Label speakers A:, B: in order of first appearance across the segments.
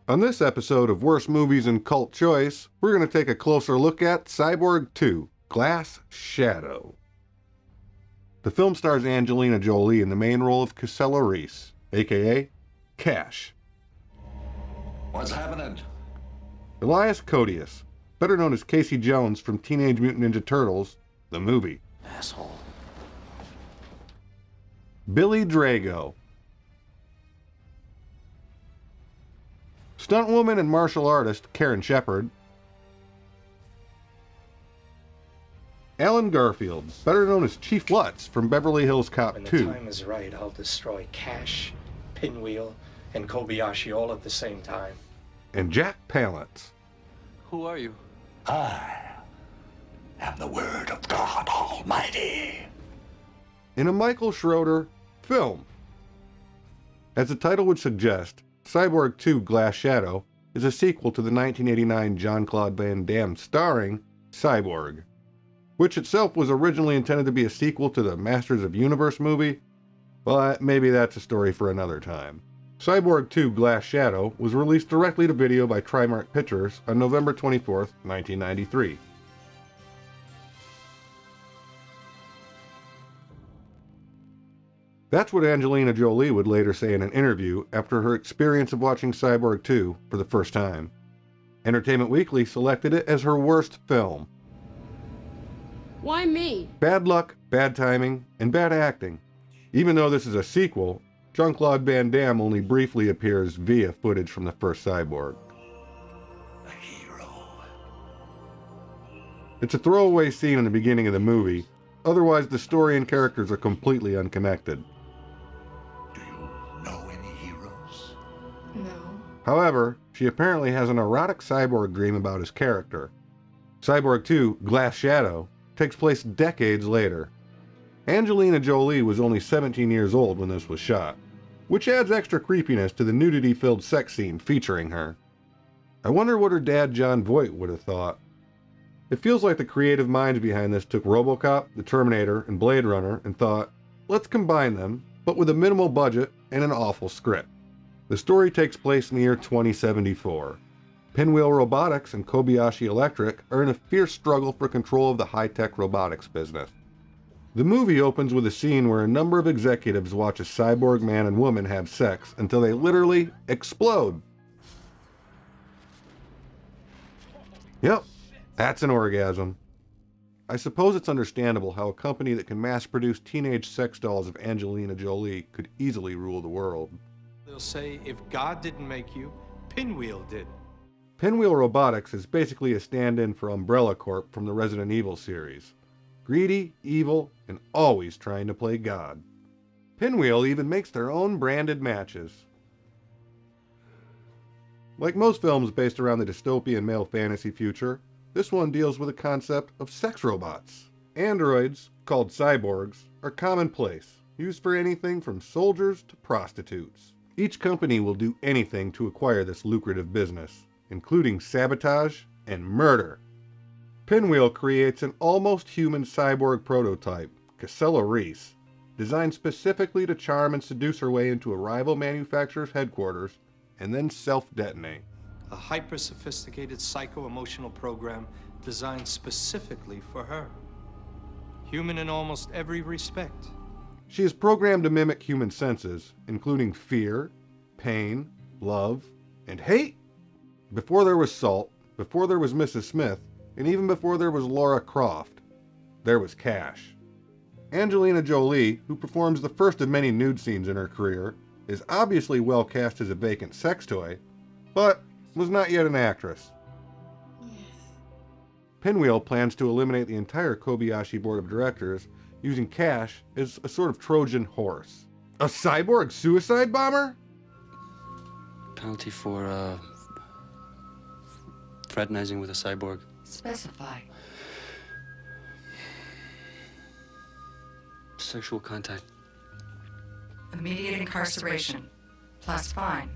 A: On this episode of Worst Movies and Cult Choice, we're going to take a closer look at Cyborg 2, Glass Shadow. The film stars Angelina Jolie in the main role of Casella Reese, aka Cash.
B: What's happening?
A: Elias Koteas, better known as Casey Jones from Teenage Mutant Ninja Turtles, the movie.
B: Asshole.
A: Billy Drago. Stuntwoman and martial artist Karen Shepard. Alan Garfield, better known as Chief Lutz from Beverly Hills Cop 2.
C: When the time is right, I'll destroy Cash, PinWheel, and Kobayashi all at the same time.
A: And Jack Palance.
D: Who are you?
B: I am the word of God Almighty.
A: In a Michael Schroeder film. As the title would suggest, Cyborg 2 Glass Shadow is a sequel to the 1989 Jean-Claude Van Damme starring Cyborg, which itself was originally intended to be a sequel to the Masters of Universe movie, but maybe that's a story for another time. Cyborg 2 Glass Shadow was released directly to video by Trimark Pictures on November 24th, 1993. That's what Angelina Jolie would later say in an interview after her experience of watching Cyborg 2 for the first time. Entertainment Weekly selected it as her worst film.
E: Why me?
A: Bad luck, bad timing, and bad acting. Even though this is a sequel, Jean-Claude Van Damme only briefly appears via footage from the first Cyborg.
B: A hero.
A: It's a throwaway scene in the beginning of the movie, otherwise the story and characters are completely unconnected.
B: Do you know any heroes?
E: No.
A: However, she apparently has an erotic cyborg dream about his character. Cyborg 2 Glass Shadow takes place decades later. Angelina Jolie was only 17 years old when this was shot, which adds extra creepiness to the nudity-filled sex scene featuring her. I wonder what her dad John Voight would have thought. It feels like the creative minds behind this took RoboCop, The Terminator, and Blade Runner and thought, let's combine them, but with a minimal budget and an awful script. The story takes place in the year 2074. PinWheel Robotics and Kobayashi Electric are in a fierce struggle for control of the high-tech robotics business. The movie opens with a scene where a number of executives watch a cyborg man and woman have sex until they literally explode. Yep, that's an orgasm. I suppose it's understandable how a company that can mass-produce teenage sex dolls of Angelina Jolie could easily rule the world.
C: They'll say, if God didn't make you, PinWheel did.
A: PinWheel Robotics is basically a stand-in for Umbrella Corp from the Resident Evil series. Greedy, evil, and always trying to play God. PinWheel even makes their own branded matches. Like most films based around the dystopian male fantasy future, this one deals with the concept of sex robots. Androids, called cyborgs, are commonplace, used for anything from soldiers to prostitutes. Each company will do anything to acquire this lucrative business, including sabotage and murder. PinWheel creates an almost human cyborg prototype, Casella Reese, designed specifically to charm and seduce her way into a rival manufacturer's headquarters and then self-detonate.
C: A hyper-sophisticated psycho-emotional program designed specifically for her. Human in almost every respect.
A: She is programmed to mimic human senses, including fear, pain, love, and hate. Before there was Salt, before there was Mrs. Smith, and even before there was Laura Croft, there was Cash. Angelina Jolie, who performs the first of many nude scenes in her career, is obviously well cast as a vacant sex toy, but was not yet an actress.
E: Yes.
A: PinWheel plans to eliminate the entire Kobayashi board of directors using Cash as a sort of Trojan horse. A cyborg suicide bomber?
D: Penalty for, fraternizing with a cyborg.
E: Specify.
D: Sexual contact.
F: Immediate incarceration, plus fine,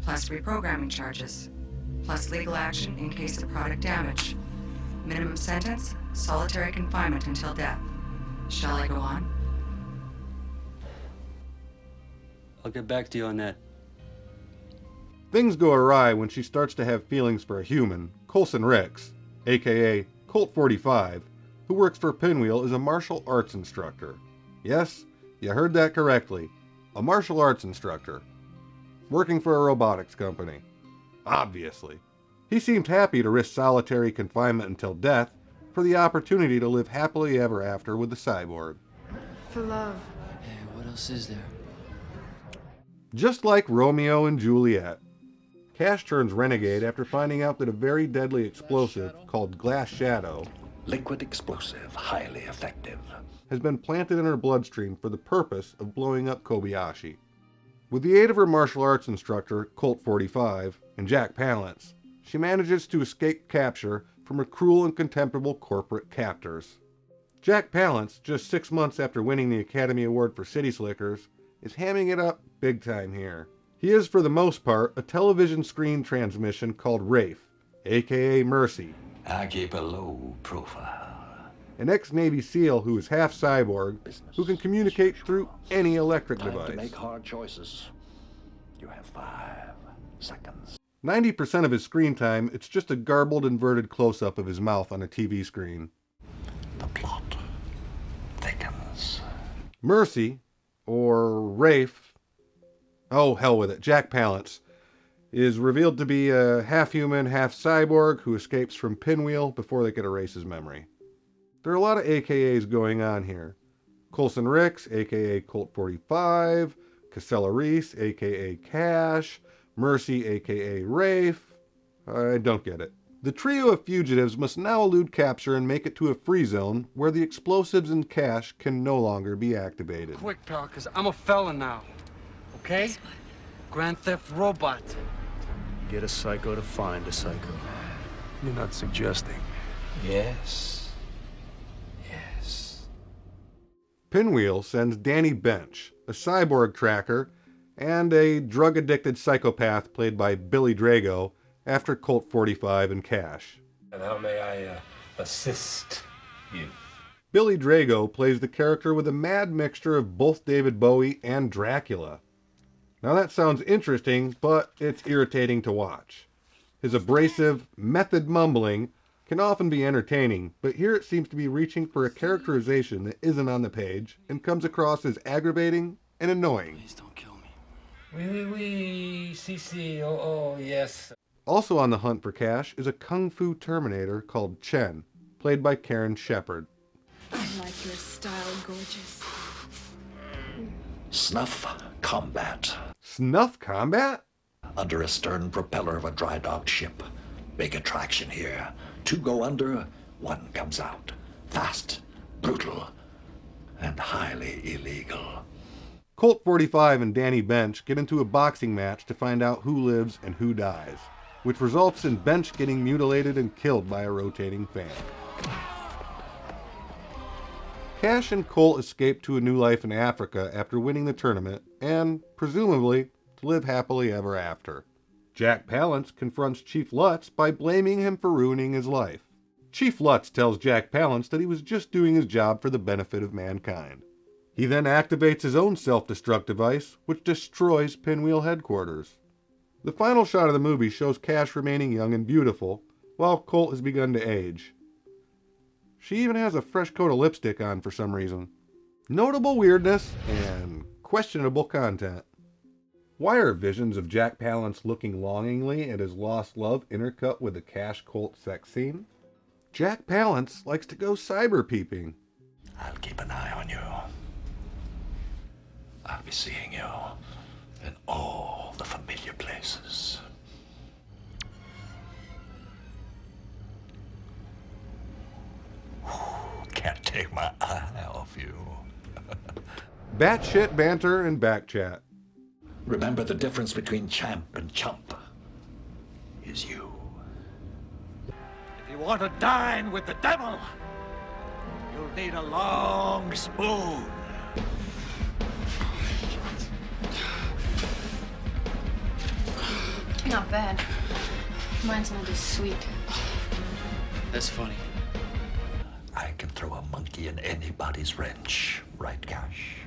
F: plus reprogramming charges, plus legal action in case of product damage. Minimum sentence, solitary confinement until death. Shall I go on?
D: I'll get back to you on that.
A: Things go awry when she starts to have feelings for a human, Colton Ricks, aka Colt 45, who works for PinWheel as a martial arts instructor. Yes, you heard that correctly. A martial arts instructor. Working for a robotics company. Obviously. He seemed happy to risk solitary confinement until death for the opportunity to live happily ever after with the cyborg.
E: For love.
D: Hey, what else is there?
A: Just like Romeo and Juliet, Cash turns renegade after finding out that a very deadly explosive called Glass Shadow,
B: Liquid explosive, highly effective.
A: has been planted in her bloodstream for the purpose of blowing up Kobayashi. With the aid of her martial arts instructor, Colt 45, and Jack Palance, she manages to escape capture from her cruel and contemptible corporate captors. Jack Palance, just 6 months after winning the Academy Award for City Slickers, is hamming it up big time here. He is, for the most part, a television screen transmission called Rafe, aka Mercy,
B: I keep a low profile.
A: an ex-Navy SEAL who is half cyborg, who can communicate through any electric
B: Time to
A: device.
B: make hard choices. You have 5 seconds.
A: 90% of his screen time, it's just a garbled, inverted close-up of his mouth on a TV screen.
B: The plot thickens.
A: Mercy, or Rafe, oh hell with it, Jack Palance, is revealed to be a half-human, half-cyborg who escapes from PinWheel before they could erase his memory. There are a lot of AKAs going on here. Colton Ricks, aka Colt 45, Casella Reese, aka Cash, Mercy, aka Rafe. I don't get it. The trio of fugitives must now elude capture and make it to a free zone where the explosives and cash can no longer be activated.
G: Quick, pal, because I'm a felon now. Okay? Grand Theft Robot.
H: Get a psycho to find a psycho.
I: You're not suggesting.
B: Yes. Yes.
A: PinWheel sends Danny Bench, a cyborg tracker, and a drug-addicted psychopath played by Billy Drago, after Colt 45 and Cash.
I: And how may I assist you?
A: Billy Drago plays the character with a mad mixture of both David Bowie and Dracula. Now that sounds interesting, but it's irritating to watch. His abrasive, method mumbling can often be entertaining, but here it seems to be reaching for a characterization that isn't on the page and comes across as aggravating and annoying.
D: Please don't kill me.
I: Oh, yes.
A: Also on the hunt for Cash is a kung fu Terminator called Chen, played by Karen Shepard.
E: I like your style, gorgeous.
B: Snuff combat.
A: Snuff combat?
B: Under a stern propeller of a dry docked ship. Big attraction here. 2 go under, 1 comes out. Fast, brutal, and highly illegal.
A: Colt 45 and Danny Bench get into a boxing match to find out who lives and who dies, which results in Bench getting mutilated and killed by a rotating fan. Cash and Colt escape to a new life in Africa after winning the tournament, and, presumably, to live happily ever after. Jack Palance confronts Chief Lutz by blaming him for ruining his life. Chief Lutz tells Jack Palance that he was just doing his job for the benefit of mankind. He then activates his own self-destruct device, which destroys PinWheel headquarters. The final shot of the movie shows Cash remaining young and beautiful, while Colt has begun to age. She even has a fresh coat of lipstick on for some reason. Notable weirdness and questionable content. Why are visions of Jack Palance looking longingly at his lost love intercut with the Cash Colt sex scene? Jack Palance likes to go cyber peeping.
B: I'll keep an eye on you. I'll be seeing you in all the familiar places. Can't take my eye off you.
A: Batshit banter and backchat.
B: Remember, the difference between champ and chump is you.
I: If you want to dine with the devil, you'll need a long spoon.
E: Not bad. Mine's not as sweet.
D: That's funny.
B: I can throw a monkey in anybody's wrench, right, Cash?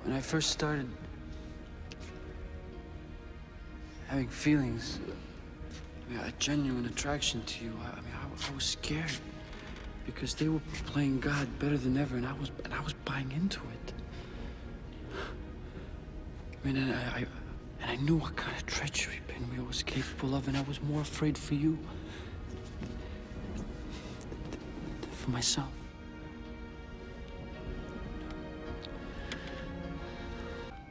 D: When I first started, having feelings, a genuine attraction to you. I was scared because they were playing God better than ever, and I was buying into it. And I knew what kind of treachery PinWheel was capable of, and I was more afraid for you than for myself.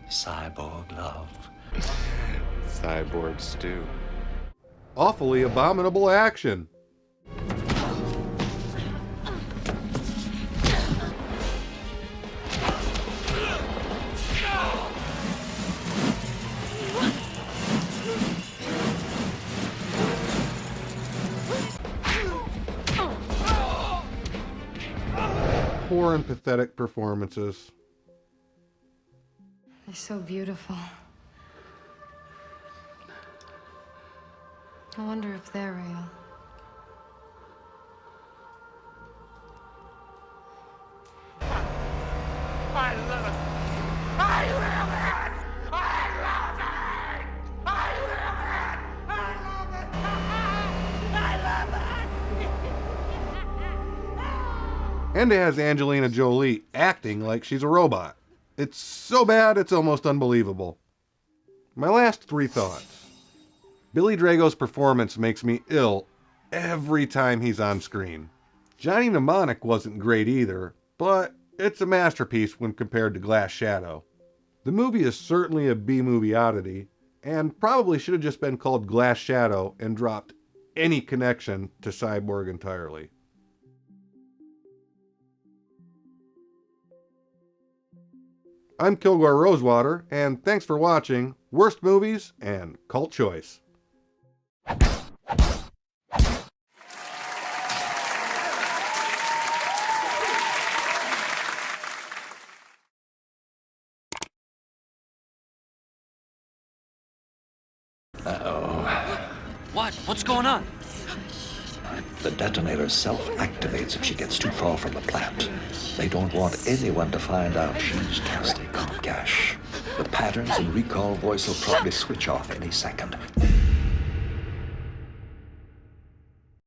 B: Cyborg love.
J: Cyborg stew.
A: Awfully abominable action. Poor and pathetic performances.
E: They're so beautiful. I wonder if they're real.
I: I love it! I love it! I love it! I love it! I love it! I love it!
A: And it has Angelina Jolie acting like she's a robot. It's so bad, it's almost unbelievable. My last three thoughts. Billy Drago's performance makes me ill every time he's on screen. Johnny Mnemonic wasn't great either, but it's a masterpiece when compared to Glass Shadow. The movie is certainly a B-movie oddity, and probably should have just been called Glass Shadow and dropped any connection to Cyborg entirely. I'm Kilgore Rosewater, and thanks for watching Worst Movies and Cult Choice.
D: What? What's going on?
B: The detonator self-activates if she gets too far from the plant. They don't want anyone to find out she's testing Colt and Cash. The patterns and recall voice will probably switch off any second.